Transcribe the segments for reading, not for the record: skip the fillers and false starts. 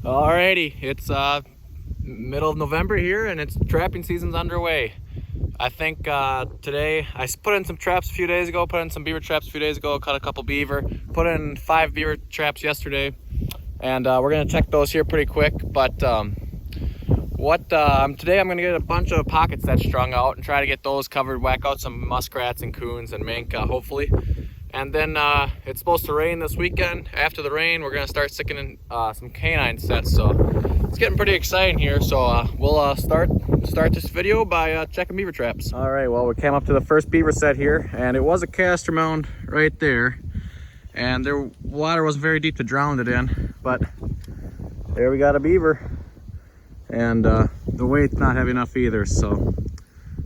Alrighty, it's middle of November here and it's trapping season's underway. I think today I put in some traps a few days ago, put in some beaver traps a few days ago, caught a couple beaver, put in 5 beaver traps yesterday, and we're gonna check those here pretty quick. But today I'm gonna get a bunch of pockets that strung out and try to get those covered, whack out some muskrats and coons and mink hopefully. And then it's supposed to rain this weekend. After the rain, we're gonna start sticking in some canine sets. So it's getting pretty exciting here. So we'll start this video by checking beaver traps. All right, well, we came up to the first beaver set here, and it was a castor mound right there. And their water wasn't very deep to drown it in, but there we got a beaver. And the weight's not heavy enough either. So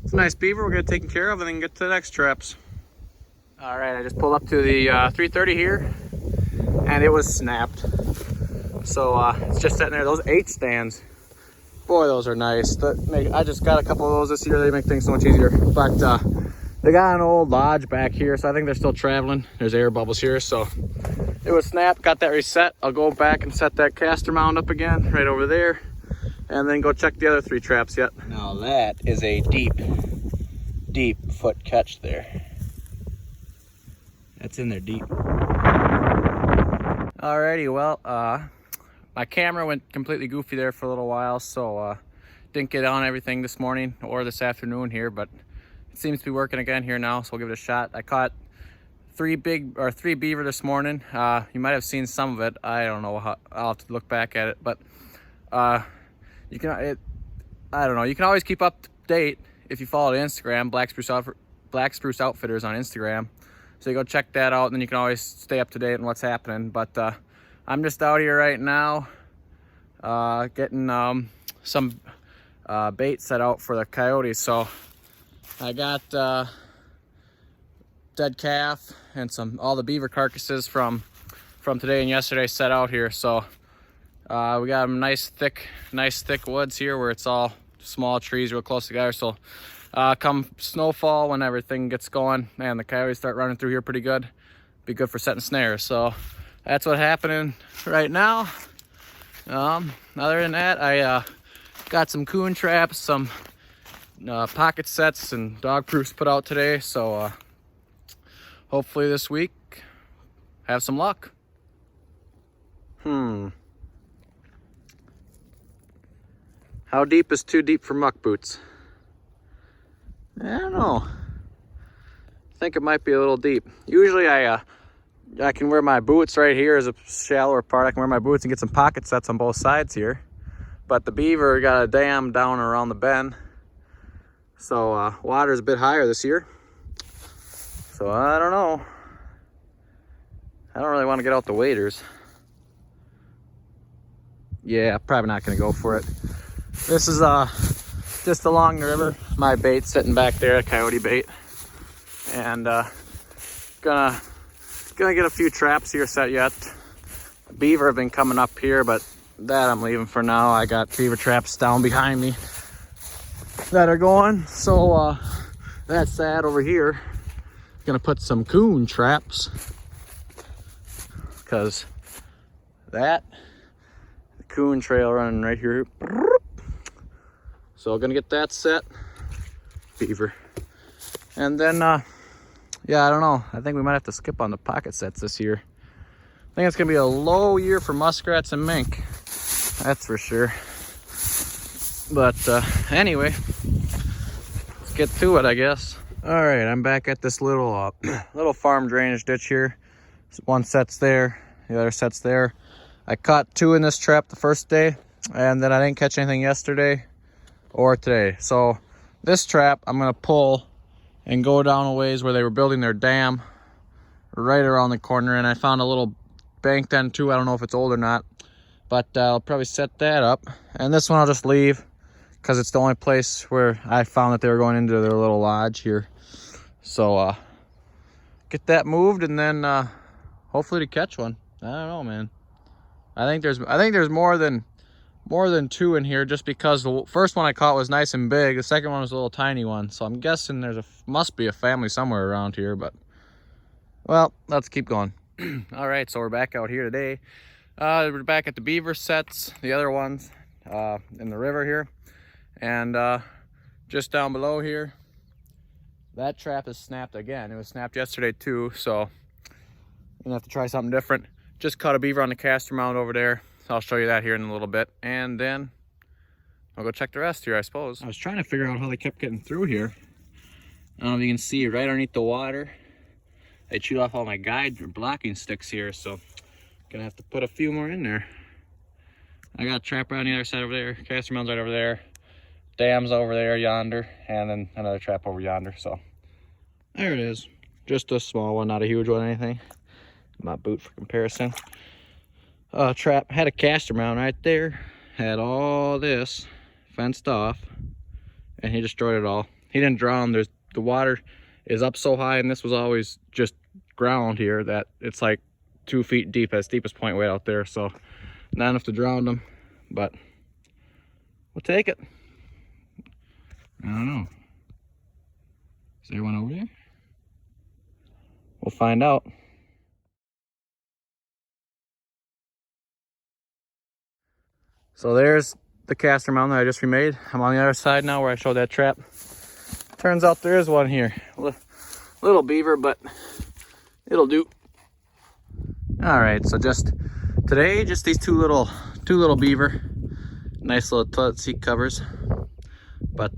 it's a nice beaver. We're gonna take care of and then get to the next traps. All right, I just pulled up to the 330 here, and it was snapped. So it's just sitting there. Those 8 stands, boy, those are nice. I just got a couple of those this year. They make things so much easier. But they got an old lodge back here, so I think they're still traveling. There's air bubbles here, so it was snapped. Got that reset. I'll go back and set that castor mound up again right over there, and then go check the other 3 traps yet. Now that is a deep foot catch there. That's in there deep. Alrighty, well, my camera went completely goofy there for a little while, so didn't get on everything this morning or this afternoon here, but it seems to be working again here now, so we'll give it a shot. I caught 3 beaver this morning. You might have seen some of it. I don't know how, I'll have to look back at it, but I don't know. You can always keep up to date if you follow the Instagram, Black Spruce Outfitters on Instagram. So you go check that out, and then you can always stay up to date on what's happening. But I'm just out here right now getting some bait set out for the coyotes. So I got dead calf and all the beaver carcasses from today and yesterday set out here. So we got them nice thick woods here where it's all small trees real close together. So come snowfall, when everything gets going, man, the coyotes start running through here pretty good. Be good for setting snares. So that's what's happening right now. Other than that, I got some coon traps, some pocket sets and dog proofs put out today. So hopefully this week have some luck. How deep is too deep for muck boots? I don't know. I think it might be a little deep. Usually I can wear my boots right here as a shallower part. I can wear my boots and get some pocket sets on both sides here. But the beaver got a dam down around the bend. So water's a bit higher this year. So I don't know. I don't really want to get out the waders. Yeah, probably not gonna go for it. This is just along the river. My bait sitting back there, a coyote bait, and gonna get a few traps here set yet. Beaver have been coming up here, but that I'm leaving for now. I got beaver traps down behind me that are going. So that's that over here. Gonna put some coon traps because the coon trail running right here. So gonna get that set, beaver. And then, yeah, I don't know. I think we might have to skip on the pocket sets this year. I think it's gonna be a low year for muskrats and mink. That's for sure. But anyway, let's get to it, I guess. All right, I'm back at this little farm drainage ditch here. One set's there, the other set's there. I caught 2 in this trap the first day, and then I didn't catch anything yesterday or today. So this trap I'm gonna pull and go down a ways where they were building their dam right around the corner, and I found a little bank then too. I don't know if it's old or not, but I'll probably set that up. And this one I'll just leave because it's the only place where I found that they were going into their little lodge here. So get that moved, and then hopefully to catch one. I don't know, man. I think there's more than 2 in here, just because the first one I caught was nice and big. The second one was a little tiny one. So I'm guessing must be a family somewhere around here, but well, let's keep going. All right, so we're back out here today. We're back at the Beaver sets, the other ones in the river here. And just down below here, that trap is snapped again. It was snapped yesterday too, so I'm gonna have to try something different. Just caught a beaver on the caster mount over there. So I'll show you that here in a little bit. And then I'll go check the rest here, I suppose. I was trying to figure out how they kept getting through here. I don't know if you can see right underneath the water. They chewed off all my guide or blocking sticks here, so gonna have to put a few more in there. I got a trap right on the other side over there, caster mounts right over there, dams over there yonder, and then another trap over yonder. So there it is. Just a small one, not a huge one or anything. My boot for comparison. Trap had a caster mount right there, had all this fenced off, and he destroyed it all. He didn't drown. The water is up so high, and this was always just ground here, that it's like 2 feet deep, as deepest point way out there. So not enough to drown them, but we'll take it. I don't know. Is there one over there? We'll find out. So there's the caster mount that I just remade. I'm on the other side now where I showed that trap. Turns out there is one here. Little beaver, but it'll do. All right, so just today, just these two little beaver. Nice little toilet seat covers. But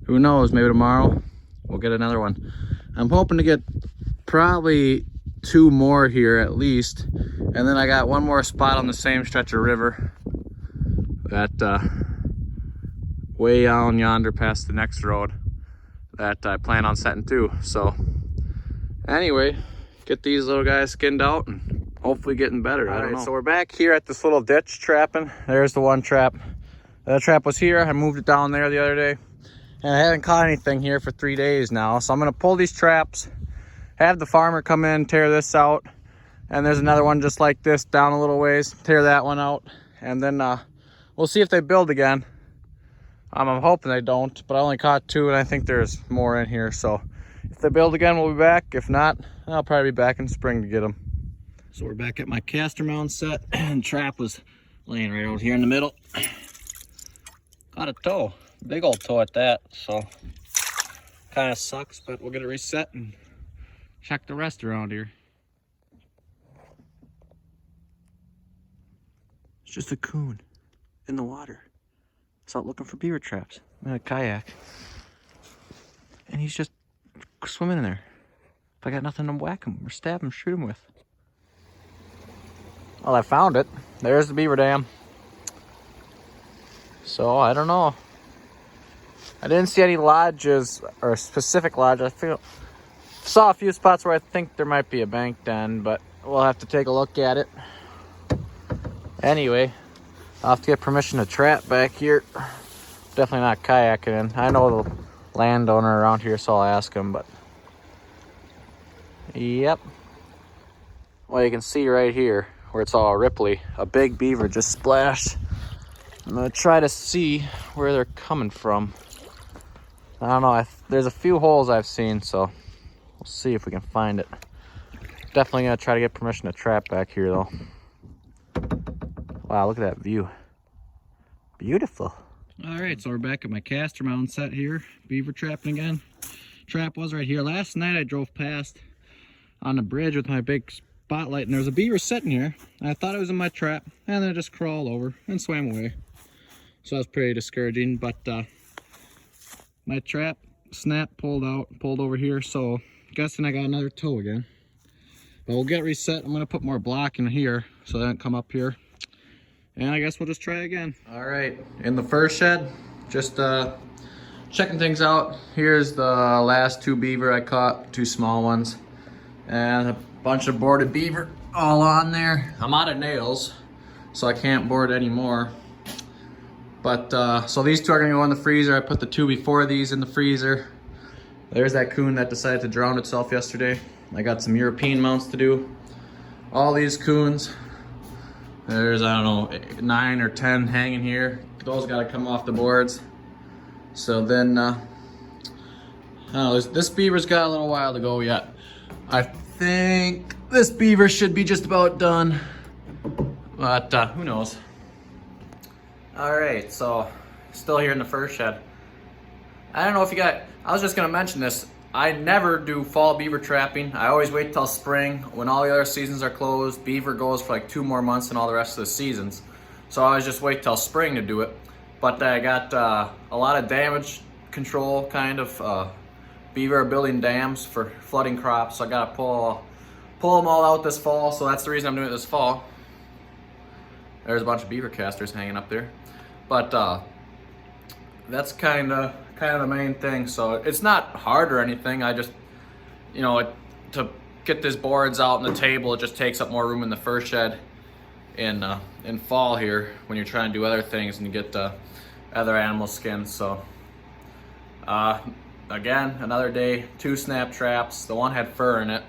who knows, maybe tomorrow we'll get another one. I'm hoping to get probably 2 more here at least. And then I got one more spot on the same stretch of river that way down yonder past the next road that I plan on setting too. So anyway, get these little guys skinned out and hopefully getting better. I don't know. So we're back here at this little ditch trapping. There's the one trap. The other trap was here. I moved it down there the other day, and I haven't caught anything here for 3 days now. So I'm gonna pull these traps, have the farmer come in, tear this out, and there's another one just like this down a little ways, tear that one out, and then we'll see if they build again. I'm hoping they don't, but I only caught 2, and I think there's more in here. So if they build again, we'll be back. If not, I'll probably be back in spring to get them. So we're back at my caster mount set, and trap was laying right out here in the middle. Got a toe, big old toe at that. So kind of sucks, but we'll get it reset and check the rest around here. It's just a coon in the water. It's out looking for beaver traps. I'm in a kayak, and he's just swimming in there. If I got nothing to whack him or stab him, shoot him with. Well, I found it. There's the beaver dam. So I don't know. I didn't see any lodges or specific lodge. Saw a few spots where I think there might be a bank den, but we'll have to take a look at it. Anyway, I'll have to get permission to trap back here. Definitely not kayaking in. I know the landowner around here, so I'll ask him, but yep. Well, you can see right here where it's all ripply, a big beaver just splashed. I'm gonna try to see where they're coming from. I don't know, there's a few holes I've seen, so we'll see if we can find it. Definitely gonna try to get permission to trap back here though. Wow, look at that view. Beautiful. All right, so we're back at my caster mount set here. Beaver trapping again. Trap was right here. Last night I drove past on the bridge with my big spotlight, and there was a beaver sitting here. I thought it was in my trap, and then it just crawled over and swam away. So that was pretty discouraging, but my trap snapped, pulled over here, so guessing I got another toe again. But we'll get reset. I'm gonna put more block in here so they don't come up here. And I guess we'll just try again. All right, in the first shed, just checking things out. Here's the last 2 beaver I caught, 2 small ones. And a bunch of boarded beaver all on there. I'm out of nails, so I can't board anymore. But so these 2 are gonna go in the freezer. I put the 2 before these in the freezer. There's that coon that decided to drown itself yesterday. I got some European mounts to do. All these coons. There's, I don't know, 9 or 10 hanging here. Those gotta come off the boards. So then, I don't know, this beaver's got a little while to go yet. I think this beaver should be just about done. But who knows? All right, so still here in the fur shed. I don't know if you got, I was just gonna mention this. I never do fall beaver trapping. I always wait till spring when all the other seasons are closed. Beaver goes for like 2 more months than all the rest of the seasons. So I always just wait till spring to do it. But I got a lot of damage control kind of. Beaver are building dams for flooding crops. So I gotta pull them all out this fall. So that's the reason I'm doing it this fall. There's a bunch of beaver casters hanging up there. But that's kind of the main thing. So it's not hard or anything. I just, to get these boards out on the table, it just takes up more room in the fur shed in fall here when you're trying to do other things and you get other animal skins. So again, another day, 2 snap traps. The one had fur in it,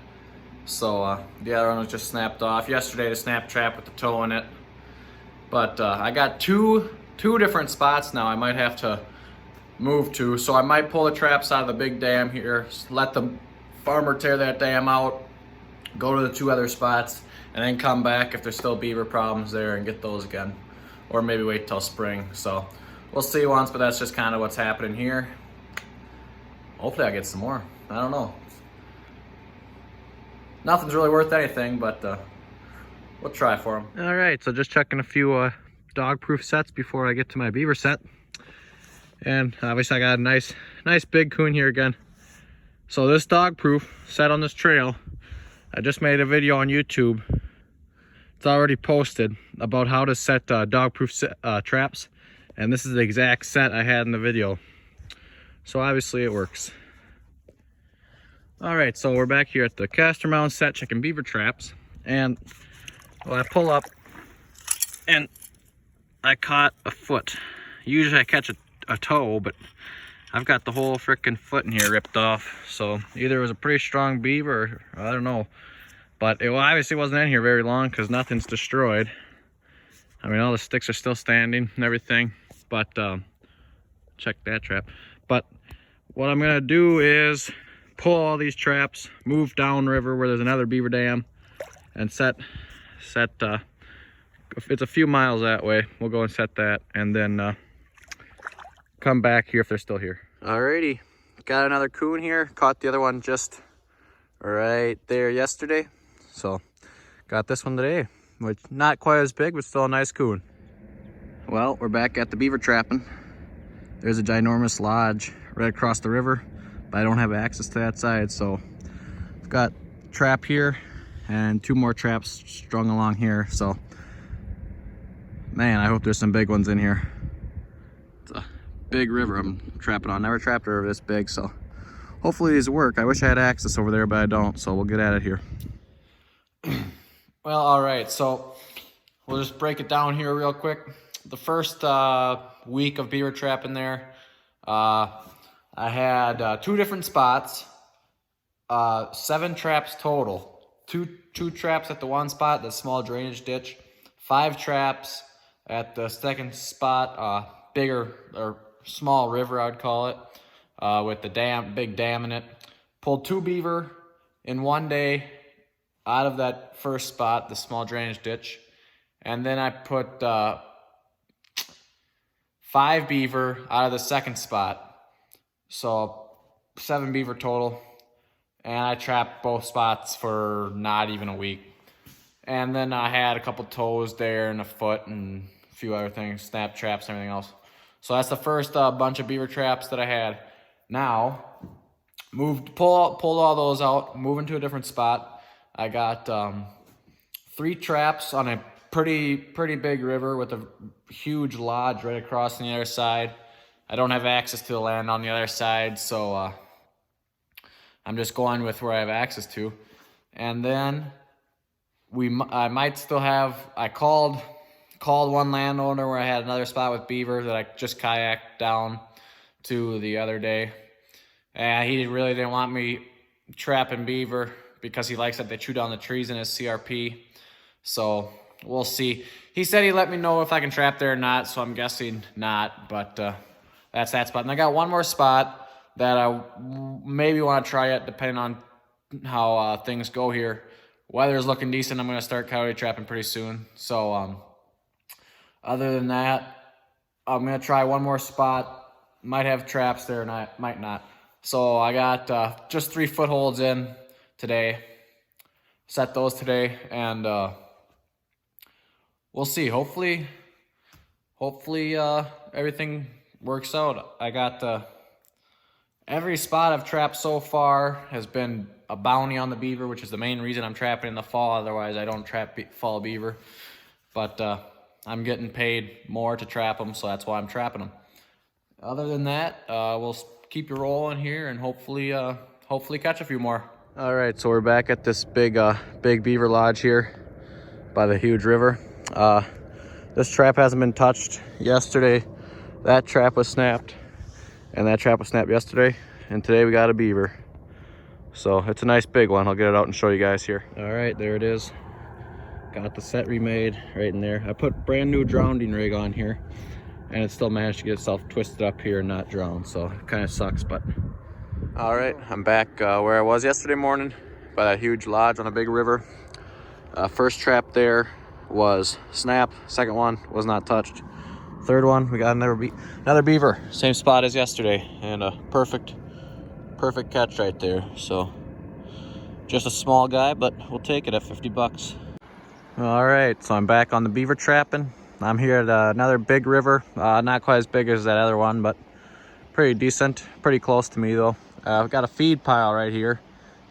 so the other one was just snapped off. Yesterday, the snap trap with the toe in it. But I got two different spots now I might have to move to. So I might pull the traps out of the big dam here, let the farmer tear that dam out, go to the 2 other spots, and then come back if there's still beaver problems there and get those again. Or maybe wait till spring. So we'll see once, but that's just kind of what's happening here. Hopefully I get some more. I don't know. Nothing's really worth anything, but we'll try for them. All right, so just checking a few dog-proof sets before I get to my beaver set. And obviously I got a nice big coon here again. So this dog-proof set on this trail, I just made a video on YouTube. It's already posted about how to set dog-proof traps. And this is the exact set I had in the video. So obviously it works. All right, so we're back here at the caster mount set checking beaver traps. And well, I pull up and I caught a foot. Usually I catch a toe, but I've got the whole frickin' foot in here ripped off. So either it was a pretty strong beaver, or I don't know. But it obviously wasn't in here very long because nothing's destroyed. I mean, all the sticks are still standing and everything. But check that trap. But what I'm gonna do is pull all these traps, move downriver where there's another beaver dam, and set it's a few miles that way. We'll go and set that, and then come back here if they're still here. Alrighty, got another coon here. Caught the other one just right there yesterday, so got this one today, which not quite as big, but still a nice coon. Well, we're back at the beaver trapping. There's a ginormous lodge right across the river, but I don't have access to that side, so I've got a trap here and 2 more traps strung along here. So man, I hope there's some big ones in here. It's a big river I'm trapping on. Never trapped a river this big, so hopefully these work. I wish I had access over there, but I don't, so we'll get at it here. Well, all right, so we'll just break it down here real quick. The first week of beaver trapping there, I had 2 different spots, 7 traps total. Two traps at the one spot, the small drainage ditch, 5 traps at the second spot, bigger or small river, I'd call it, with the big dam in it. Pulled 2 beaver in one day out of that first spot, the small drainage ditch, and then I put 5 beaver out of the second spot, so 7 beaver total. And I trapped both spots for not even a week. And then I had a couple toes there and a foot and a few other things, snap traps and everything else. So that's the first bunch of beaver traps that I had. Now, pulled all those out, moving to a different spot. I got 3 traps on a pretty big river with a huge lodge right across on the other side. I don't have access to the land on the other side, so I'm just going with where I have access to. And then I might still have, I called one landowner where I had another spot with beaver that I just kayaked down to the other day. And he really didn't want me trapping beaver because he likes that they chew down the trees in his CRP. So we'll see. He said he'd let me know if I can trap there or not, so I'm guessing not, but that's that spot. And I got one more spot that I maybe want to try it depending on how things go here. weather's looking decent. I'm gonna start coyote trapping pretty soon. So other than that, I'm gonna try one more spot. Might have traps there, and I might not. So I got just 3 footholds in today. Set those today, and we'll see. Hopefully everything works out. I got every spot I've trapped so far has been a bounty on the beaver, which is the main reason I'm trapping in the fall. Otherwise, I don't trap fall beaver. But I'm getting paid more to trap them, so that's why I'm trapping them. Other than that, we'll keep you rolling here and hopefully catch a few more. All right, so we're back at this big beaver lodge here by the huge river. This trap hasn't been touched. Yesterday, that trap was snapped, and that trap was snapped yesterday, and today we got a beaver. So it's a nice big one. I'll get it out and show you guys here. All right, there it is. Got the set remade right in there. I put brand new drowning rig on here, and it still managed to get itself twisted up here and not drown, so it kind of sucks. But all right, I'm back where I was yesterday morning by that huge lodge on a big river. First trap there was snap. Second one was not touched. Third one, we got another beaver, same spot as yesterday, and a perfect catch right there. So just a small guy, but we'll take it at 50 bucks. All right, so I'm back on the beaver trapping. I'm here at another big river, not quite as big as that other one, but pretty decent, pretty close to me though. I've got a feed pile right here.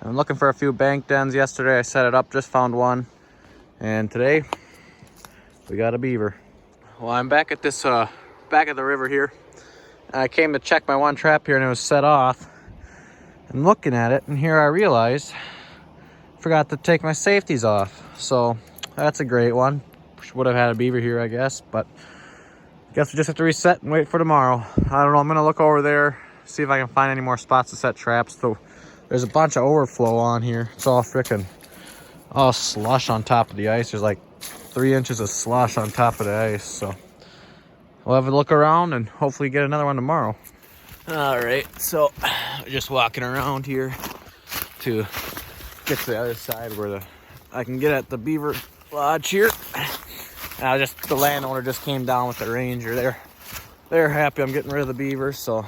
I'm looking for a few bank dens. Yesterday I set it up, just found one, and today we got a beaver. Well, I'm back at this back at the river here. I came to check my one trap here and it was set off. I'm looking at it, and here I realized I forgot to take my safeties off. So that's a great one. Would have had a beaver here, I guess, but I guess we just have to reset and wait for tomorrow. I don't know. I'm gonna look over there, see if I can find any more spots to set traps. So there's a bunch of overflow on here. It's all freaking slush on top of the ice. There's like 3 inches of slush on top of the ice. So we'll have a look around and hopefully get another one tomorrow. All right, so just walking around here to get to the other side where I can get at the beaver lodge here. The landowner just came down with the ranger. They're happy I'm getting rid of the beavers, so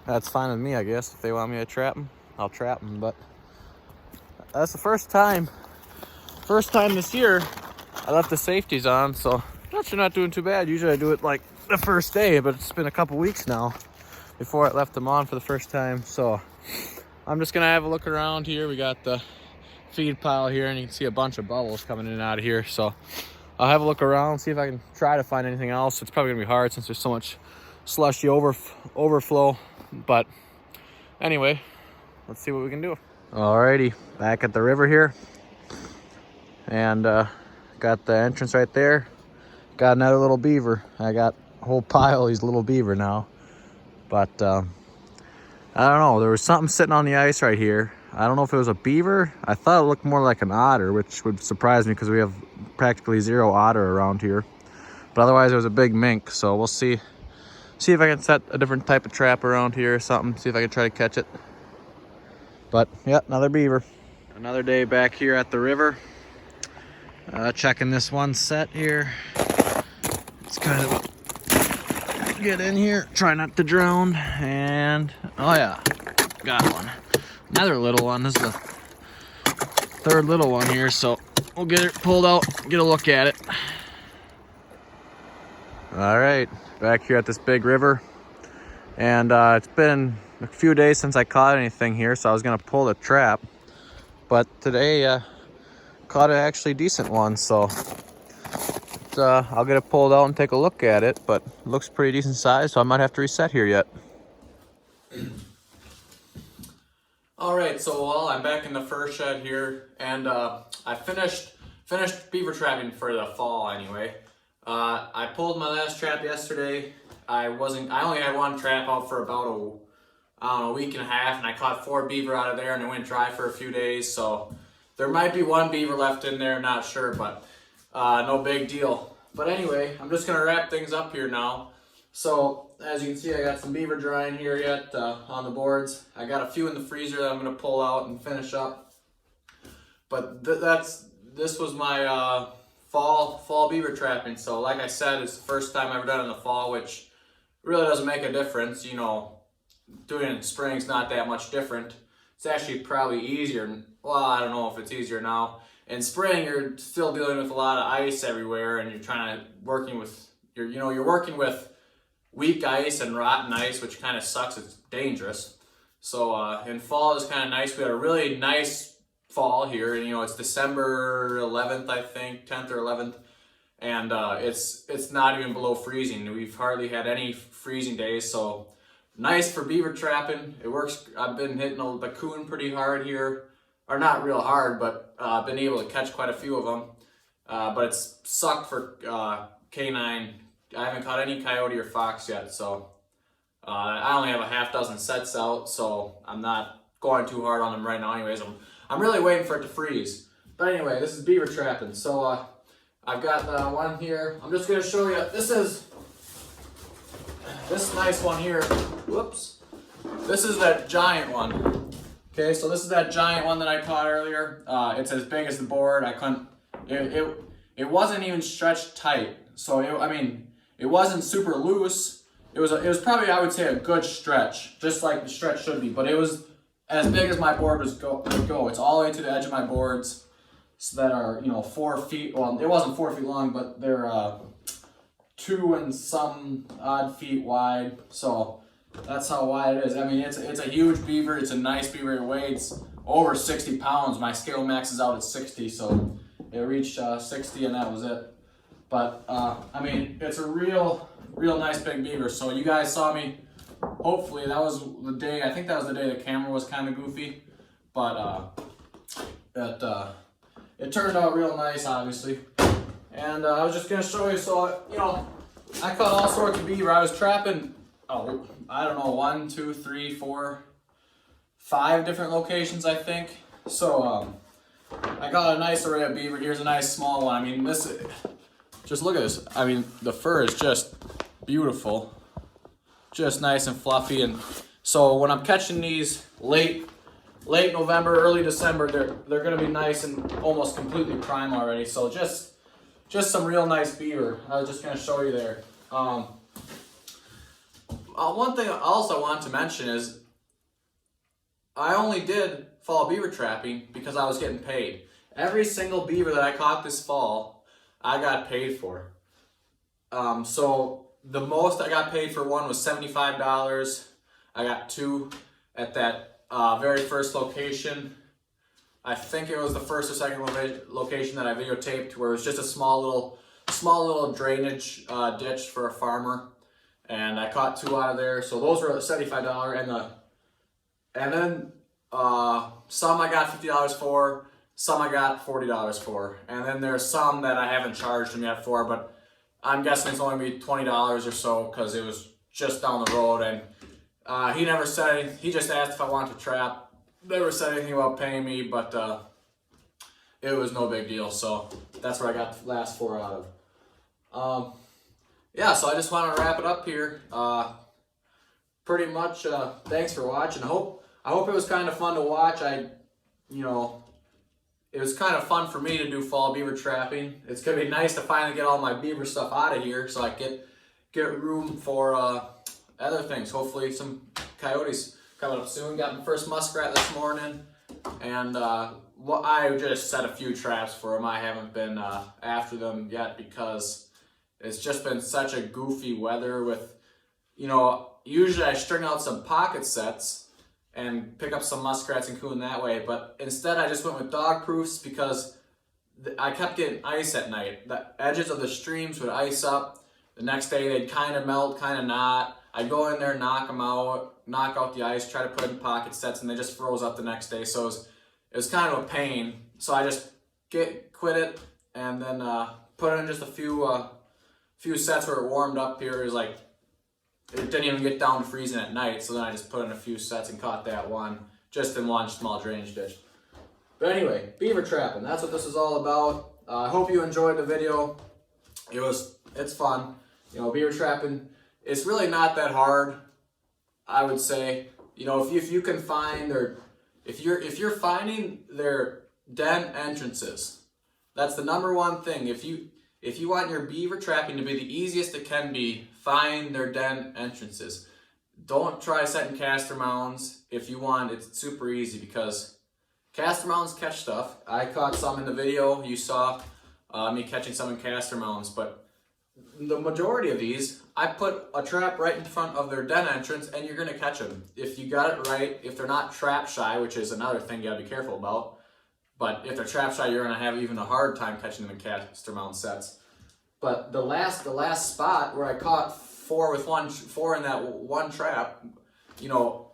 that's fine with me, I guess. If they want me to trap them, I'll trap them. But that's the first time this year I left the safeties on, so actually not doing too bad. Usually I do it like the first day, but it's been a couple weeks now before I left them on for the first time. So I'm just gonna have a look around here. We got the feed pile here, and you can see a bunch of bubbles coming in and out of here. So I'll have a look around, see if I can try to find anything else. It's probably gonna be hard since there's so much slushy overflow. But anyway, let's see what we can do. Alrighty, back at the river here, and got the entrance right there. Got another little beaver. I got a whole pile of these little beaver now. But I don't know, there was something sitting on the ice right here. I don't know if it was a beaver. I thought it looked more like an otter, which would surprise me because we have practically zero otter around here. But otherwise it was a big mink, so we'll see if I can set a different type of trap around here or something, see if I can try to catch it. But yeah, another beaver. Another day back here at the river. Checking this one set here. It's kind of get in here, try not to drown, and oh yeah, got one. Another little one. This is the third little one here, so we'll get it pulled out, get a look at it. All right, back here at this big river, and it's been a few days since I caught anything here, so I was gonna pull the trap, but today caught an actually decent one, so I'll get it pulled out and take a look at it, but it looks pretty decent size, so I might have to reset here yet. All right, so I'm back in the fur shed here, and I finished beaver trapping for the fall anyway. I pulled my last trap yesterday. I only had one trap out for about a week and a half, and I caught 4 beaver out of there, and it went dry for a few days, so there might be 1 beaver left in there, not sure, but no big deal. But anyway, I'm just gonna wrap things up here now. So as you can see, I got some beaver drying here yet on the boards. I got a few in the freezer that I'm gonna pull out and finish up. But this was my fall beaver trapping. So like I said, it's the first time I've ever done it in the fall, which really doesn't make a difference. You know, doing it in spring is not that much different. It's actually probably easier. Well, I don't know if it's easier now. In spring, you're still dealing with a lot of ice everywhere, and you're trying to you're working with weak ice and rotten ice, which kind of sucks. It's dangerous. So in fall is kind of nice. We had a really nice fall here, and it's December 11th, I think, 10th or 11th, and it's not even below freezing. We've hardly had any freezing days, so nice for beaver trapping. It works. I've been hitting the raccoon pretty hard here, or not real hard, but been able to catch quite a few of them. But it's sucked for canine. I haven't caught any coyote or fox yet, so I only have a half dozen sets out, so I'm not going too hard on them right now. Anyways, I'm really waiting for it to freeze. But anyway, this is beaver trapping. So I've got one here. I'm just gonna show you. This is this nice one here. Whoops. This is that giant one. Okay, so this is that giant one that I caught earlier. It's as big as the board. I couldn't. It wasn't even stretched tight. So it wasn't super loose. It was probably, I would say, a good stretch, just like the stretch should be. But it was as big as my board would go. It's all the way to the edge of my boards, so that are 4 feet. Well, it wasn't 4 feet long, but they're 2 and some odd feet wide. So that's how wide it is. I mean, it's a huge beaver. It's a nice beaver. It weighs over 60 pounds. My scale maxes out at 60, so it reached 60, and that was it. But I mean, it's a real nice big beaver. So you guys saw me. Hopefully that was the day. I think that was the day the camera was kind of goofy, but it turned out real nice, obviously. And I was just gonna show you. So I caught all sorts of beaver. I was trapping. Oh, I don't know, 1, 2, 3, 4, 5 different locations, I think. So I got a nice array of beaver. Here's a nice small one. I mean, just look at this. I mean, the fur is just beautiful, just nice and fluffy. And so when I'm catching these late November, early December, they're gonna be nice and almost completely prime already. So just some real nice beaver. I was just gonna show you there. One thing else I want to mention is I only did fall beaver trapping because I was getting paid. Every single beaver that I caught this fall, I got paid for. So the most I got paid for one was $75. I got 2 at that very first location. I think it was the first or second location that I videotaped, where it was just a small little drainage ditch for a farmer, and I caught 2 out of there. So those were $75, and then some I got $50 for. Some I got $40 for, and then there's some that I haven't charged him yet for, but I'm guessing it's only be $20 or so because it was just down the road. And he never said anything. He just asked if I wanted to trap. Never said anything about paying me, but it was no big deal. So that's where I got the last 4 out of. Yeah, so I just want to wrap it up here. Pretty much. Thanks for watching. I hope it was kind of fun to watch. It was kind of fun for me to do fall beaver trapping. It's gonna be nice to finally get all my beaver stuff out of here, so I get room for other things. Hopefully some coyotes coming up soon. Got my first muskrat this morning, and I just set a few traps for them. I haven't been after them yet because it's just been such a goofy weather. With usually I string out some pocket sets and pick up some muskrats and coon that way, but instead I just went with dog proofs because I kept getting ice at night. The edges of the streams would ice up. The next day they'd kind of melt, kind of not. I'd go in there, knock them out, knock out the ice, try to put in pocket sets, and they just froze up the next day. So it was kind of a pain. So I just quit it, and then put in just a few sets where it warmed up here. It was like, it didn't even get down to freezing at night, so then I just put in a few sets and caught that one just in one small drainage ditch. But anyway, beaver trapping, that's what this is all about. I hope you enjoyed the video. It's fun. Beaver trapping, it's really not that hard, I would say. If you can find if you're finding their den entrances. That's the number one thing. If you want your beaver trapping to be the easiest it can be, find their den entrances. Don't try setting caster mounds. If you want, it's super easy because caster mounds catch stuff. I caught some in the video. You saw me catching some in caster mounds, but the majority of these, I put a trap right in front of their den entrance and you're gonna catch them. If you got it right, if they're not trap shy, which is another thing you gotta be careful about, but if they're trap shy, you're gonna have even a hard time catching them in caster mount sets. But the last spot where I caught four in that one trap, you know,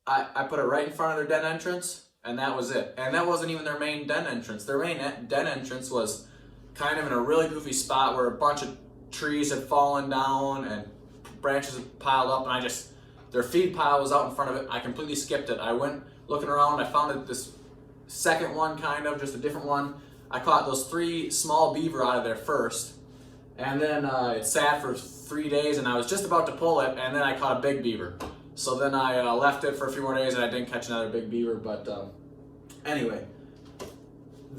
I put it right in front of their den entrance, and that was it. And that wasn't even their main den entrance. Their main den entrance was kind of in a really goofy spot where a bunch of trees had fallen down and branches had piled up, and their feed pile was out in front of it. I completely skipped it. I went looking around, I found this second one, kind of, just a different one. I caught those 3 small beaver out of there first, and then it sat for 3 days, and I was just about to pull it, and then I caught a big beaver. So then I left it for a few more days, and I didn't catch another big beaver, but anyway,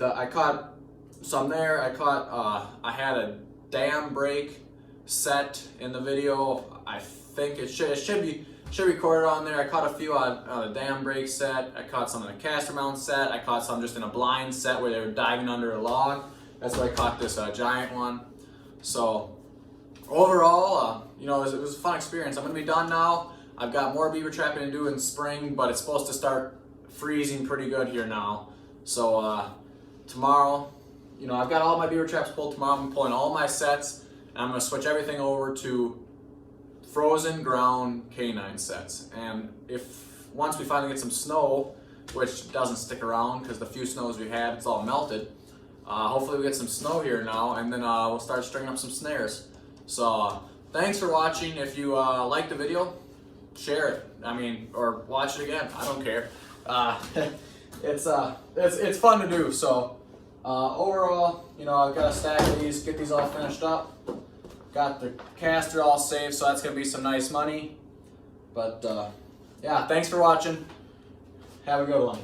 I caught some there. I had a dam break set in the video. I think it should be recorded on there. I caught a few on a dam break set. I caught some in a caster mount set. I caught some just in a blind set where they were diving under a log. That's where I caught this giant one. So overall, you know, it was a fun experience. I'm gonna be done now. I've got more beaver trapping to do in spring, but it's supposed to start freezing pretty good here now. So tomorrow, you know, I've got all my beaver traps pulled tomorrow. I'm pulling all my sets, and I'm gonna switch everything over to frozen ground canine sets. And once we finally get some snow, which doesn't stick around because the few snows we had, it's all melted. Hopefully we get some snow here now, and then we'll start stringing up some snares. So thanks for watching. If you liked the video, share it. I mean, or watch it again. I don't care. It's fun to do. So overall, you know, I've got a stack of these. Get these all finished up. Got the caster all saved, so that's gonna be some nice money. But yeah, thanks for watching. Have a good one.